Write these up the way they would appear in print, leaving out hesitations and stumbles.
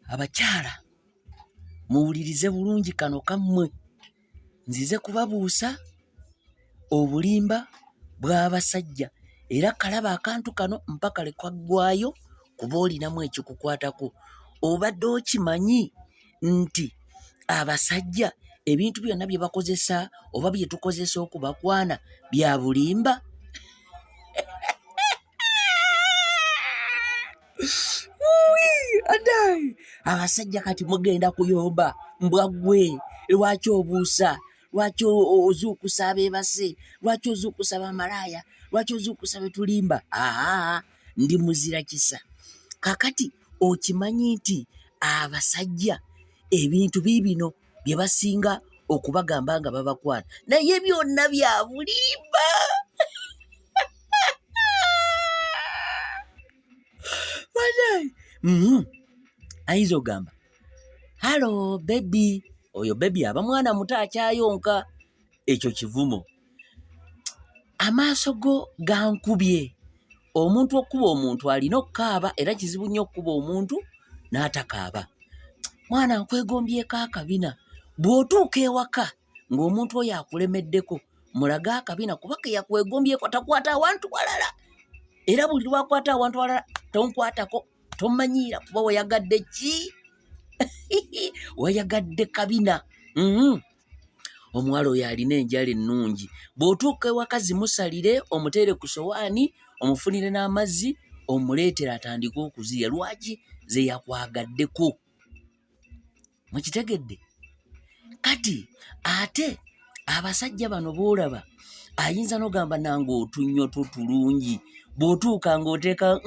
Abakyala muwulirize bulungi kano kammwe, nzize kubabuusa obulimba bw'abasajja era kalaba akantu kano mpaka lekaggwayo kuba olinamu ekikukwatako. Obadde okimanyi nti abasajja ebintu byonna bye bakozesa oba bye tukozesa okubakwana bya bulimba? Adai abasajja kati mugenda kuyomba mbwaggwe, lwaki obuusa, lwaki ozuukusa abeebase, lwaki ozuukusa bamalaaya, lwaki ozuukusa betulimba? Ndi muzira kisa. Kakati okimanyi nti abasajja ebintu biibino bye basinga okubagamba nga babakwana naye byonna bya bulimba. Ayinza ogamba halo bebi, oyo bebi aba mwana muto akyayonka, ekyo kivumo. Amaaso go gankubye. Omuntu okuba omuntu alina okukaaba era kizibu nnyo okuba omuntu n'atakaaba. Mwana nkwegombyeko akabina. Bw'otuuka ewaka ng'omuntu oyo akulemeddeko mulage akabina kuba ke yakwegombyeko takwata awantu walala. Era buli lwakwata awantu walala tonkwatako, tomanyiira kuba wayagadde ki? Wayagadde kabina. Omuwala oyo alina enjala ennungi. Bw'otuuka ewaka zimusalire, omuteere ku sowaani, omufunire n'amazzi, omuleetere atandike okuzirya. Lwaki? Ze yakwagaddeko. Mukitegedde? Kati ate abasajja bano boolaba ayinza n'ogamba nange otunnyoto tulungi, bw'otuuka ng'oteeka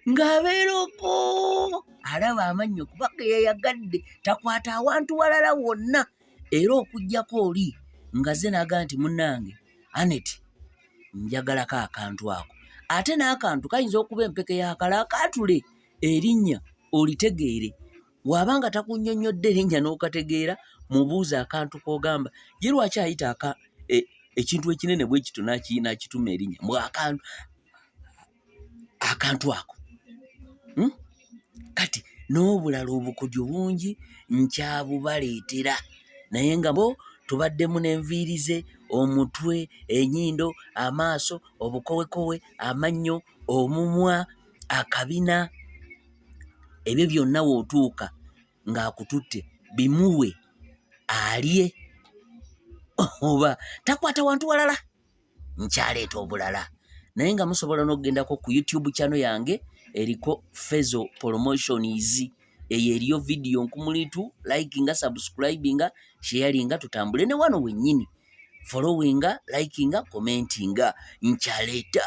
ng'abeera okwo alaba amannyo kuba ge yayagadde, takwata awantu walala wonna. Era okuggyako oli nga ze naga nti munnange Aneti njagalako akantu ako. Ate n'akantu kayinza okuba empeke y'akala akaatule erinnya olitegeere. Bw'abanga takunnyonnyodde erinnya n'okategeera, mubuuze akantu k'ogamba ye lwaki ayita ekintu ekinene bwe kito n'akituma erinnya mbw akantu ako. Kati n'obulala obukodyo bungi nkyabubaleetera naye nga bo tubaddemu n'enviiri ze, omutwe, ennyindo, amaaso, obukowekowe, amannyo, omumwa, akabina. Ebyo byonna w'otuuka ng'akututte bimuwe alye oba takwata wantu walala. Nkyaleeta obulala naye nga musobola n'okgendako ku YouTube channel yange eriko Fezo Promotions. Eyo eriyo video nkumulitu, likinga, subscribinga, sharinga, tutambule ne wano wennyini, followinga, likinga, commentinga. Nkyaleeta.